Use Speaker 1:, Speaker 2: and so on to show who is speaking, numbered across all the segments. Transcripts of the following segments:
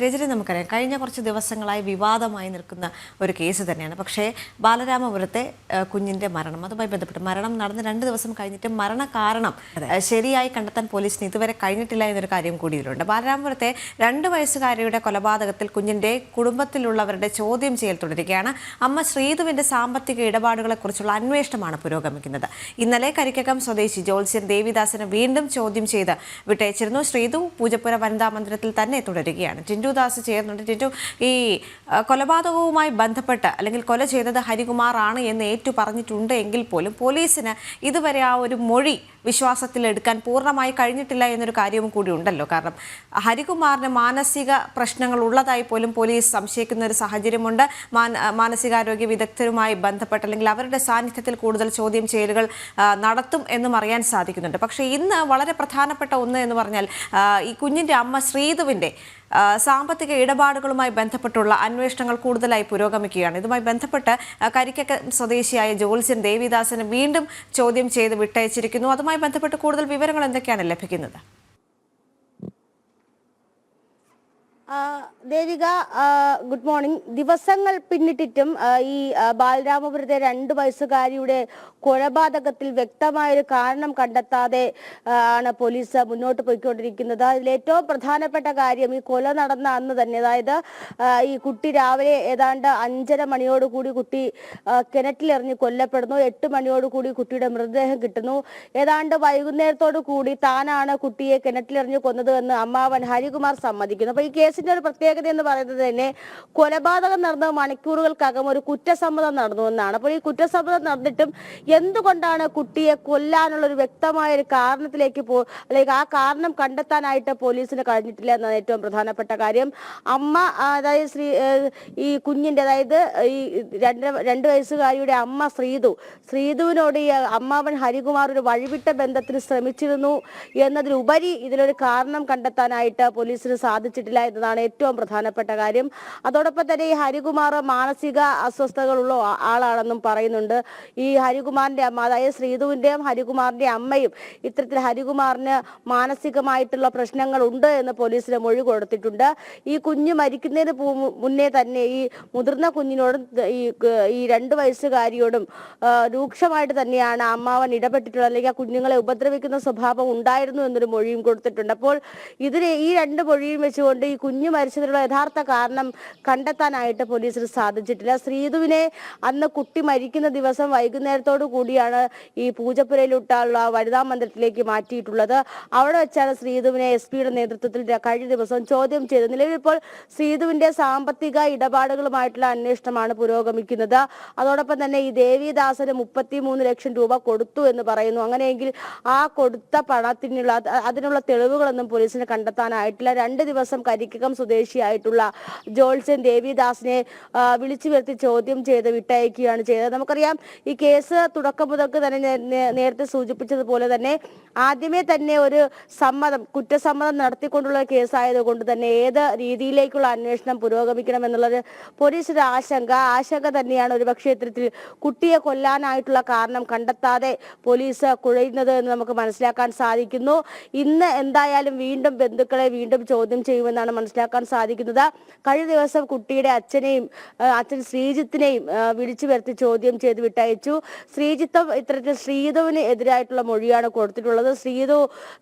Speaker 1: രജനി നമുക്കറിയാം കഴിഞ്ഞ കുറച്ച് ദിവസങ്ങളായി വിവാദമായി നിൽക്കുന്ന ഒരു കേസ് തന്നെയാണ്. പക്ഷേ ബാലരാമപുരത്തെ കുഞ്ഞിൻ്റെ മരണം, അതുമായി ബന്ധപ്പെട്ട് മരണം നടന്ന് 2 ദിവസം കഴിഞ്ഞിട്ട് മരണകാരണം ശരിയായി കണ്ടെത്താൻ പോലീസിന് ഇതുവരെ കഴിഞ്ഞിട്ടില്ല എന്നൊരു കാര്യം കൂടി ഇതിലുണ്ട്. ബാലരാമപുരത്തെ 2 വയസ്സുകാരിയുടെ കൊലപാതകത്തിൽ കുഞ്ഞിൻ്റെ കുടുംബത്തിലുള്ളവരുടെ ചോദ്യം ചെയ്യൽ തുടരുകയാണ്. അമ്മ ശ്രീധുവിൻ്റെ സാമ്പത്തിക ഇടപാടുകളെക്കുറിച്ചുള്ള അന്വേഷണമാണ് പുരോഗമിക്കുന്നത്. ഇന്നലെ കരിക്കകം സ്വദേശി ജോത്സ്യൻ ദേവിദാസിനെ വീണ്ടും ചോദ്യം ചെയ്ത് വിട്ടയച്ചിരുന്നു. ശ്രീധു പൂജപ്പുര വനിതാ മന്ദിരത്തിൽ തന്നെ തുടരുകയാണ്. ടിൻഡു ദാസ് ചേർന്നുണ്ട്. ടിൻഡു, ഈ കൊലപാതകവുമായി ബന്ധപ്പെട്ട് അല്ലെങ്കിൽ കൊല ചെയ്തത് ഹരികുമാർ ആണ് എന്ന് ഏറ്റു പറഞ്ഞിട്ടുണ്ട് എങ്കിൽ പോലും പോലീസിന് ഇതുവരെ ആ ഒരു മൊഴി വിശ്വാസത്തിലെടുക്കാൻ പൂർണ്ണമായി കഴിഞ്ഞിട്ടില്ല എന്നൊരു കാര്യവും കൂടി ഉണ്ടല്ലോ. കാരണം ഹരികുമാറിന് മാനസിക പ്രശ്നങ്ങൾ ഉള്ളതായി പോലും പോലീസ് സംശയിക്കുന്ന ഒരു സാഹചര്യമുണ്ട്. മാനസികാരോഗ്യ വിദഗ്ധരുമായി ബന്ധപ്പെട്ട് അല്ലെങ്കിൽ അവരുടെ സാന്നിധ്യത്തിൽ കൂടുതൽ ചോദ്യം ചെയ്യലുകൾ നടത്തും എന്നും അറിയാൻ സാധിക്കുന്നുണ്ട്. പക്ഷേ ഇന്ന് വളരെ പ്രധാനപ്പെട്ട ഒന്ന് എന്ന് പറഞ്ഞാൽ ഈ കുഞ്ഞിൻ്റെ അമ്മ ശ്രീധുവിൻ്റെ സാമ്പത്തിക ഇടപാടുകളുമായി ബന്ധപ്പെട്ടുള്ള അന്വേഷണങ്ങൾ കൂടുതലായി പുരോഗമിക്കുകയാണ്. ഇതുമായി ബന്ധപ്പെട്ട് കരിക്കക സ്വദേശിയായ ജോത്സ്യൻ ദേവിദാസിനെ വീണ്ടും ചോദ്യം ചെയ്ത് വിട്ടയച്ചിരിക്കുന്നു. അതുമായി ബന്ധപ്പെട്ട് കൂടുതൽ വിവരങ്ങൾ എന്തൊക്കെയാണ് ലഭിക്കുന്നത്?
Speaker 2: Devika, good morning. ദിവസങ്ങൾ പിന്നിട്ടിട്ടും ഈ ബാലരാമപുരത്തെ 2 വയസ്സുകാരിയുടെ കൊലപാതകത്തിൽ വ്യക്തമായൊരു കാരണം കണ്ടെത്താതെ ആണ് പോലീസ് മുന്നോട്ട് പോയിക്കൊണ്ടിരിക്കുന്നത്. അതിൽ ഏറ്റവും പ്രധാനപ്പെട്ട കാര്യം ഈ കൊല നടന്ന അന്ന് തന്നെ, അതായത് ഈ കുട്ടി രാവിലെ ഏതാണ്ട് 5:30 മണിയോടുകൂടി കുട്ടി കിണറ്റിലെറിഞ്ഞ് കൊല്ലപ്പെടുന്നു. 8 മണിയോടുകൂടി കുട്ടിയുടെ മൃതദേഹം കിട്ടുന്നു. ഏതാണ്ട് വൈകുന്നേരത്തോടു കൂടി താനാണ് കുട്ടിയെ കിണറ്റിലെറിഞ്ഞ് കൊന്നത് എന്ന് അമ്മാവൻ ഹരികുമാർ സമ്മതിക്കുന്നു. അപ്പൊ ഈ കേസിന്റെ ഒരു പ്രത്യേകത എന്ന് പറയുന്നത് തന്നെ കൊലപാതകം നടന്ന മണിക്കൂറുകൾക്കകം ഒരു കുറ്റസമ്മതം നടന്നു എന്നാണ്. അപ്പോൾ ഈ കുറ്റസമ്മതം നടന്നിട്ടും എന്തുകൊണ്ടാണ് കുട്ടിയെ കൊല്ലാനുള്ള ഒരു വ്യക്തമായ ഒരു കാരണത്തിലേക്ക് അല്ലെങ്കിൽ ആ കാരണം കണ്ടെത്താനായിട്ട് പോലീസിന് കഴിഞ്ഞിട്ടില്ല എന്നാണ് ഏറ്റവും പ്രധാനപ്പെട്ട കാര്യം. അമ്മ, അതായത് ഈ കുഞ്ഞിന്റെ, അതായത് ഈ 2 വയസ്സുകാരിയുടെ അമ്മ ശ്രീധുവിനോട് ഈ അമ്മാവൻ ഹരികുമാർ ഒരു വഴിവിട്ട ബന്ധത്തിന് ശ്രമിച്ചിരുന്നു എന്നതിലുപരി ഇതിലൊരു കാരണം കണ്ടെത്താനായിട്ട് പോലീസിന് സാധിച്ചിട്ടില്ല എന്നതാണ് ഏറ്റവും പ്രധാനപ്പെട്ട കാര്യം. അതോടൊപ്പം തന്നെ ഈ ഹരികുമാർ മാനസിക അസ്വസ്ഥതകളുള്ള ആളാണെന്നും പറയുന്നുണ്ട്. ഈ ഹരികുമാറിന്റെ അമ്മ, അതായത് ശ്രീധുവിന്റെയും ഹരികുമാറിന്റെ അമ്മയും ഇത്തരത്തിൽ ഹരികുമാറിന് മാനസികമായിട്ടുള്ള പ്രശ്നങ്ങൾ ഉണ്ട് എന്ന് പോലീസിന് മൊഴി കൊടുത്തിട്ടുണ്ട്. ഈ കുഞ്ഞ് മരിക്കുന്നതിന് മുന്നേ തന്നെ ഈ മുതിർന്ന കുഞ്ഞിനോടും ഈ 2 വയസ്സുകാരിയോടും രൂക്ഷമായിട്ട് തന്നെയാണ് അമ്മാവൻ ഇടപെട്ടിട്ടുള്ളത്, അല്ലെങ്കിൽ ആ കുഞ്ഞുങ്ങളെ ഉപദ്രവിക്കുന്ന സ്വഭാവം ഉണ്ടായിരുന്നു എന്നൊരു മൊഴിയും കൊടുത്തിട്ടുണ്ട്. അപ്പോൾ ഇതിന് ഈ 2 മൊഴിയും വെച്ചുകൊണ്ട് ഈ കുഞ്ഞ് മരിച്ചതിനുള്ള യഥാർത്ഥ കാരണം കണ്ടെത്താനായിട്ട് പോലീസിന് സാധിച്ചിട്ടില്ല. ശ്രീധുവിനെ അന്ന് കുട്ടി മരിക്കുന്ന ദിവസം വൈകുന്നേരത്തോടു കൂടിയാണ് ഈ പൂജപ്പുരയിലുള്ള വനിതാ മന്ദിരത്തിലേക്ക് മാറ്റിയിട്ടുള്ളത്. അവിടെ വെച്ചാണ് ശ്രീധുവിനെ SP-യുടെ നേതൃത്വത്തിൽ കഴിഞ്ഞ ദിവസം ചോദ്യം ചെയ്തത്. നിലവിൽ ഇപ്പോൾ ശ്രീധുവിന്റെ സാമ്പത്തിക ഇടപാടുകളുമായിട്ടുള്ള അന്വേഷണമാണ് പുരോഗമിക്കുന്നത്. അതോടൊപ്പം തന്നെ ഈ ദേവിദാസന് 33 ലക്ഷം രൂപ കൊടുത്തു എന്ന് പറയുന്നു. അങ്ങനെയെങ്കിൽ ആ കൊടുത്ത അതിനുള്ള തെളിവുകളൊന്നും പോലീസിന് കണ്ടെത്താനായിട്ടില്ല. 2 ദിവസം കരിക്കകം സ്വദേശിയായിട്ടുള്ള ജോത്സ്യൻ ദേവിദാസിനെ വിളിച്ചു വരുത്തി ചോദ്യം ചെയ്ത് വിട്ടയക്കുകയാണ് ചെയ്തത്. നമുക്കറിയാം ഈ കേസ് തുടക്കം മുതൽക്ക് തന്നെ നേരത്തെ സൂചിപ്പിച്ചതുപോലെ തന്നെ ആദ്യമേ തന്നെ ഒരു കുറ്റസമ്മതം നടത്തിക്കൊണ്ടുള്ള കേസായതുകൊണ്ട് തന്നെ ഏത് രീതിയിലേക്കുള്ള അന്വേഷണം പുരോഗമിക്കണം എന്നുള്ളത് പോലീസിന്റെ ആശങ്ക തന്നെയാണ്. ഒരുപക്ഷെ ഇത്തരത്തിൽ കുട്ടിയെ കൊല്ലാനായിട്ടുള്ള കാരണം കണ്ടെത്താതെ പോലീസ് കുഴയുന്നത് എന്ന് നമുക്ക് മനസ്സിലാക്കാൻ സാധിക്കുന്നു. ഇന്ന് എന്തായാലും വീണ്ടും ബന്ധുക്കളെ ചോദ്യം ചെയ്യുമെന്നാണ് മനസ്സിലാക്കാൻ സാധിക്കുന്നത്. കഴിഞ്ഞ ദിവസം കുട്ടിയുടെ അച്ഛൻ ശ്രീജിത്തിനെയും വിളിച്ചു വരുത്തി ചോദ്യം ചെയ്ത് വിട്ടയച്ചു. ശ്രീജിത്തും ഇത്തരത്തിൽ ശ്രീധുവിന് എതിരായിട്ടുള്ള മൊഴിയാണ് കൊടുത്തിട്ടുള്ളത്. ശ്രീധു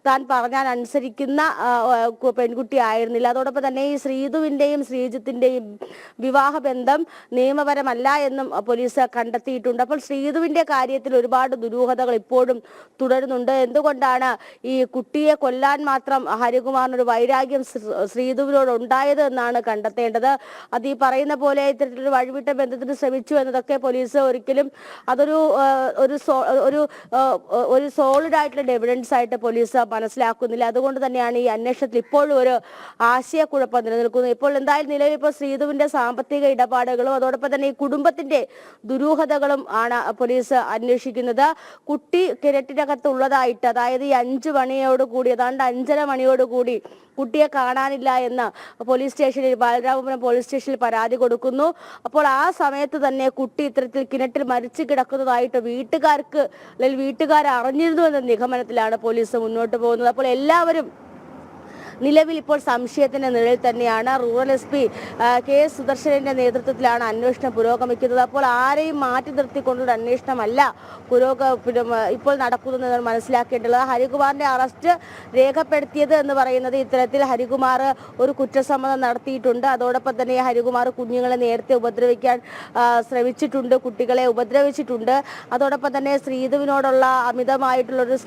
Speaker 2: താൻ പറഞ്ഞാൽ അനുസരിക്കുന്ന പെൺകുട്ടി ആയിരുന്നില്ല. അതോടൊപ്പം തന്നെ ഈ ശ്രീധുവിന്റെയും ശ്രീജിത്തിന്റെയും വിവാഹ ബന്ധം നിയമപരമല്ല എന്നും പോലീസ് കണ്ടെത്തിയിട്ടുണ്ട്. അപ്പോൾ ശ്രീധുവിന്റെ കാര്യത്തിൽ ഒരുപാട് ദുരൂഹതകൾ ഇപ്പോഴും തുടരുന്നുണ്ട്. എന്തുകൊണ്ടാണ് ഈ കുട്ടിയെ കൊല്ലാൻ മാത്രം ഹരികുമാറിനൊരു വൈരാഗ്യം ശ്രീധുവിനോട് ഉണ്ടായത് എന്നാണ് കണ്ടെത്തേണ്ടത്. അത് ഈ പറയുന്ന പോലെ ഇത്തരത്തിലൊരു വഴിവിട്ട ബന്ധത്തിന് ശ്രമിച്ചു എന്നതൊക്കെ പോലീസ് ഒരിക്കലും അതൊരു സോളിഡ് ആയിട്ടുള്ള എവിഡൻസ് ആയിട്ട് പോലീസ് മനസ്സിലാക്കുന്നില്ല. അതുകൊണ്ട് തന്നെയാണ് ഈ അന്വേഷണത്തിൽ ഇപ്പോഴും ഒരു ആശയക്കുഴപ്പം നിലനിൽക്കുന്നത്. ഇപ്പോൾ എന്തായാലും നിലവിൽ ഇപ്പോൾ ശ്രീധുവിന്റെ സാമ്പത്തിക ഇടപാടുകളും അതോടൊപ്പം തന്നെ ഈ കുടുംബത്തിന്റെ ദുരൂഹതകളും ആണ് പോലീസ് അന്വേഷിക്കുന്നത്. കുട്ടി കിണറ്റിനകത്ത് ഉള്ളതായിട്ട്, അതായത് ഈ 5 മണിയോടുകൂടി ഏതാണ്ട് 5:30 മണിയോടുകൂടി കുട്ടിയെ കാണാനില്ല എന്ന് ബാലരാമപുരം പോലീസ് സ്റ്റേഷനിൽ പരാതി കൊടുക്കുന്നു. അപ്പോൾ ആ സമയത്ത് തന്നെ കുട്ടി ഇത്തരത്തിൽ കിണറ്റിൽ മരിച്ചു കിടക്കുന്നതായിട്ട് വീട്ടുകാർ അറിഞ്ഞിരുന്നു എന്ന നിഗമനത്തിലാണ് പോലീസ് മുന്നോട്ട് പോകുന്നത്. അപ്പോൾ എല്ലാവരും നിലവിൽ ഇപ്പോൾ സംശയത്തിന്റെ നിഴലിൽ തന്നെയാണ്. റൂറൽ SP കെ സുദർശനന്റെ നേതൃത്വത്തിലാണ് അന്വേഷണം പുരോഗമിക്കുന്നത്. അപ്പോൾ ആരെയും മാറ്റി നിർത്തിക്കൊണ്ടുള്ള അന്വേഷണമല്ല ഇപ്പോൾ നടക്കുന്നത് മനസ്സിലാക്കേണ്ടത്. ഹരികുമാറിന്റെ അറസ്റ്റ് രേഖപ്പെടുത്തിയത് എന്ന് പറയുന്നത് ഇത്തരത്തിൽ ഹരികുമാർ ഒരു കുറ്റസമ്മതം നടത്തിയിട്ടുണ്ട്. അതോടൊപ്പം തന്നെ ഹരികുമാർ കുഞ്ഞുങ്ങളെ നേരത്തെ ഉപദ്രവിക്കാൻ ശ്രമിച്ചിട്ടുണ്ട്, കുട്ടികളെ ഉപദ്രവിച്ചിട്ടുണ്ട്. അതോടൊപ്പം തന്നെ ശ്രീധുവിനോടുള്ള അമിതമായിട്ടുള്ളൊരു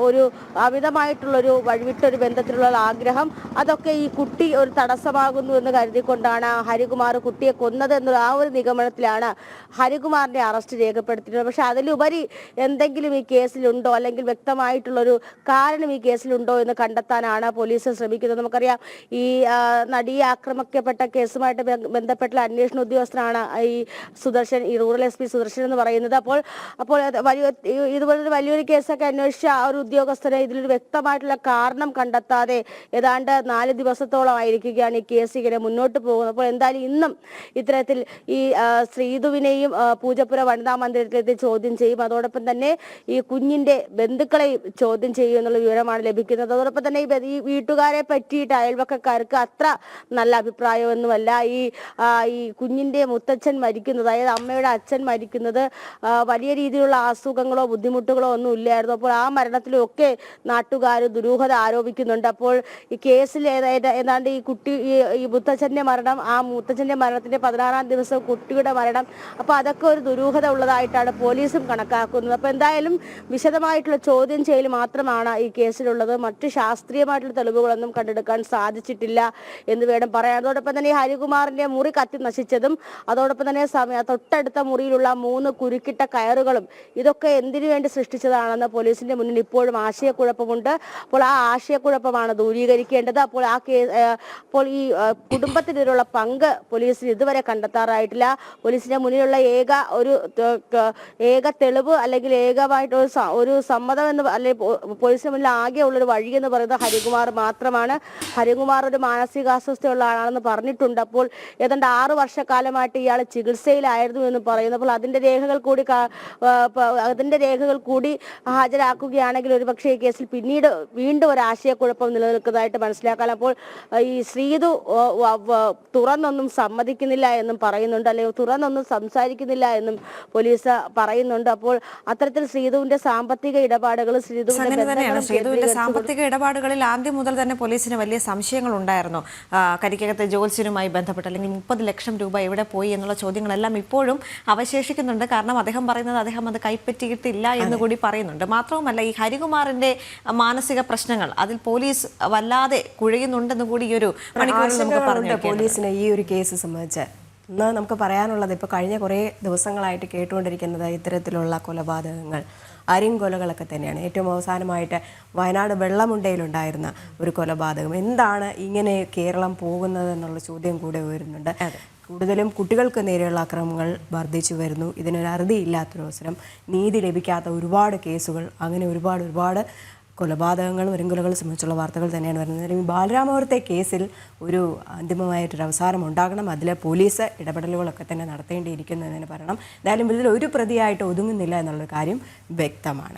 Speaker 2: ഒരു അമിതമായിട്ടുള്ളൊരു വഴിവിട്ടൊരു ബന്ധത്തിലുള്ള ആഗ്രഹം, അതൊക്കെ ഈ കുട്ടി ഒരു തടസ്സമാകുന്നു എന്ന് കരുതിക്കൊണ്ടാണ് ഹരികുമാർ കുട്ടിയെ കൊന്നത് എന്നുള്ള ആ ഒരു നിഗമനത്തിലാണ് ഹരികുമാറിന്റെ അറസ്റ്റ് രേഖപ്പെടുത്തിയിട്ടുള്ളത്. പക്ഷെ അതിലുപരി എന്തെങ്കിലും ഈ കേസിലുണ്ടോ, അല്ലെങ്കിൽ വ്യക്തമായിട്ടുള്ളൊരു കാരണം ഈ കേസിലുണ്ടോ എന്ന് കണ്ടെത്താനാണ് പോലീസ് ശ്രമിക്കുന്നത്. നമുക്കറിയാം, ഈ നടിയെ ആക്രമിക്കപ്പെട്ട കേസുമായിട്ട് ബന്ധപ്പെട്ട അന്വേഷണ ഉദ്യോഗസ്ഥനാണ് ഈ സുദർശൻ, ഈ റൂറൽ SP സുദർശൻ എന്ന് പറയുന്നത്. അപ്പോൾ ഇതുപോലൊരു വലിയൊരു കേസൊക്കെ അന്വേഷിച്ച ആ ഒരു ഉദ്യോഗസ്ഥരെ ഇതിലൊരു വ്യക്തമായിട്ടുള്ള കാരണം കണ്ടെത്താതെ ഏതാണ്ട് 4 ദിവസത്തോളം ആയിരിക്കുകയാണ് ഈ കേസ് ഇങ്ങനെ മുന്നോട്ട് പോകുന്നത്. അപ്പോൾ എന്തായാലും ഇന്നും ഇത്തരത്തിൽ ഈ ശ്രീധുവിനെയും പൂജപ്പുര വനിതാ മന്ദിരത്തിലെത്തി ചോദ്യം ചെയ്യും. അതോടൊപ്പം തന്നെ ഈ കുഞ്ഞിന്റെ ബന്ധുക്കളെ ചോദ്യം ചെയ്യും എന്നുള്ള വിവരമാണ് ലഭിക്കുന്നത്. അതോടൊപ്പം തന്നെ ഈ വീട്ടുകാരെ പറ്റിയിട്ട് അയൽവക്കക്കാർക്ക് അത്ര നല്ല അഭിപ്രായമൊന്നുമല്ല. ഈ കുഞ്ഞിന്റെ മുത്തച്ഛൻ മരിക്കുന്നത്, അതായത് അമ്മയുടെ അച്ഛൻ മരിക്കുന്നത് വലിയ രീതിയിലുള്ള അസുഖങ്ങളോ ബുദ്ധിമുട്ടുകളോ ഒന്നും ഇല്ലായിരുന്നു. അപ്പോൾ ആ മരണത്തിലും ഒക്കെ നാട്ടുകാർ ദുരൂഹത ആരോപിക്കുന്നുണ്ട്. അപ്പോൾ ഈ കേസിൽ ഏതാണ്ട് ഈ മുത്തച്ഛന്റെ മരണം, ആ മുത്തച്ഛന്റെ മരണത്തിന്റെ 16-ാം ദിവസം കുട്ടിയുടെ മരണം, അപ്പൊ അതൊക്കെ ഒരു ദുരൂഹത ഉള്ളതായിട്ടാണ് പോലീസും കണക്കാക്കുന്നത്. അപ്പൊ എന്തായാലും വിശദമായിട്ടുള്ള ചോദ്യം ചെയ്യൽ മാത്രമാണ് ഈ കേസിലുള്ളത്. മറ്റു ശാസ്ത്രീയമായിട്ടുള്ള തെളിവുകളൊന്നും കണ്ടെടുക്കാൻ സാധിച്ചിട്ടില്ല എന്ന് വേണം പറയാൻ. അതോടൊപ്പം തന്നെ ഈ ഹരികുമാറിന്റെ മുറി കത്തി നശിച്ചതും, അതോടൊപ്പം തന്നെ തൊട്ടടുത്ത മുറിയിലുള്ള 3 കുരുക്കിട്ട കയറുകളും, ഇതൊക്കെ എന്തിനു വേണ്ടി സൃഷ്ടിച്ചതാണെന്ന് പോലീസിന്റെ മുന്നിൽ ഇപ്പോഴും ആശയക്കുഴപ്പമുണ്ട്. അപ്പോൾ ആ ആശയക്കുഴപ്പമാണ് ദൂരീകരിക്കേണ്ടത്. അപ്പോൾ ഈ കുടുംബത്തിനുള്ള പങ്ക് പോലീസിന് ഇതുവരെ കണ്ടെത്താറായിട്ടില്ല. പോലീസിന്റെ മുന്നിലുള്ള ഏക തെളിവ് അല്ലെങ്കിൽ ഏകമായിട്ട് ഒരു സമ്മതം എന്ന് അല്ലെങ്കിൽ പോലീസിന് മുന്നിൽ ആകെ ഉള്ളൊരു വഴി എന്ന് പറയുന്നത് ഹരികുമാർ മാത്രമാണ്. ഹരികുമാർ ഒരു മാനസികാസ്വസ്ഥയുള്ള ആളാണെന്ന് പറഞ്ഞിട്ടുണ്ട്. അപ്പോൾ ഏതാണ്ട് 6 വർഷക്കാലമായിട്ട് ഇയാൾ ചികിത്സയിലായിരുന്നു എന്ന് പറയുന്നു. അപ്പോൾ അതിന്റെ രേഖകൾ കൂടി ഹാജരാക്കുകയാണെങ്കിൽ ഒരുപക്ഷെ ഈ കേസിൽ പിന്നീട് വീണ്ടും ഒരു ആശയക്കുഴപ്പം നിലനിൽക്കുന്നതായിട്ട് മനസ്സിലാക്കാം. അപ്പോൾ ഈ ശ്രീധു തുറന്നൊന്നും സമ്മതിക്കുന്നില്ല എന്നും പറയുന്നുണ്ട്, അല്ലെങ്കിൽ തുറന്നൊന്നും സംസാരിക്കുന്നില്ല എന്നും പോലീസ് പറയുന്നുണ്ട്. അപ്പോൾ അത്തരത്തിൽ ശ്രീധുവിന്റെ സാമ്പത്തിക ഇടപാടുകൾ,
Speaker 1: ശ്രീധുവിന്റെ സാമ്പത്തിക ഇടപാടുകളിൽ ആദ്യം മുതൽ തന്നെ പോലീസിന് വലിയ സംശയങ്ങൾ ഉണ്ടായിരുന്നു. കരിക്കകത്തെ ജോത്സ്യനുമായി ബന്ധപ്പെട്ട് അല്ലെങ്കിൽ 30 ലക്ഷം രൂപ എവിടെ പോയി എന്നുള്ള ചോദ്യങ്ങളെല്ലാം ഇപ്പോഴും അവശേഷിക്കുന്നുണ്ട്. കാരണം അദ്ദേഹം പറയുന്നത് അദ്ദേഹം അത് കൈപ്പറ്റിയിട്ടില്ല എന്ന് കൂടി പറയുന്നുണ്ട്. മാത്രവുമല്ല, ഈ ഹരികുമാറിന്റെ മാനസിക പ്രശ്നങ്ങൾ അതിൽ പോലീസ് വല്ലാതെ കുഴയുന്നുണ്ടെന്ന് കൂടി ഈ ഒരു മണിക്കൂറിൽ നമുക്ക് പറഞ്ഞു.
Speaker 3: പോലീസിന് ഈ ഒരു കേസ് സംബന്ധിച്ച് ഇന്ന് നമുക്ക് പറയാനുള്ളത്, ഇപ്പോൾ കഴിഞ്ഞ കുറേ ദിവസങ്ങളായിട്ട് കേട്ടുകൊണ്ടിരിക്കുന്നത് ഇത്തരത്തിലുള്ള കൊലപാതകങ്ങൾ, അരിങ്കൊലകളൊക്കെ തന്നെയാണ്. ഏറ്റവും അവസാനമായിട്ട് വയനാട് വെള്ളമുണ്ടയിലുണ്ടായിരുന്ന ഒരു കൊലപാതകം. എന്താണ് ഇങ്ങനെ കേരളം പോകുന്നത് എന്നുള്ള ചോദ്യം കൂടെ ഉയരുന്നുണ്ട്. കൂടുതലും കുട്ടികൾക്ക് നേരെയുള്ള അക്രമങ്ങൾ വർദ്ധിച്ചു വരുന്നു. ഇതിനൊരു അറുതിയില്ലാത്തൊരവസരം, നീതി ലഭിക്കാത്ത ഒരുപാട് കേസുകൾ, അങ്ങനെ ഒരുപാട് കൊലപാതകങ്ങളും അരിങ്കൊലകളും സംബന്ധിച്ചുള്ള വാർത്തകൾ തന്നെയാണ് വരുന്നത്. ഈ ബാലരാമപുരത്തെ കേസിൽ ഒരു അന്തിമമായിട്ടൊരു അവസാനം ഉണ്ടാകണം. അതിൽ പോലീസ് ഇടപെടലുകളൊക്കെ തന്നെ നടത്തേണ്ടിയിരിക്കുന്നു എന്ന് പറയണം. എന്തായാലും ഇതിൽ ഒരു പ്രതിയായിട്ട് ഒതുങ്ങുന്നില്ല എന്നുള്ള കാര്യം വ്യക്തമാണ്.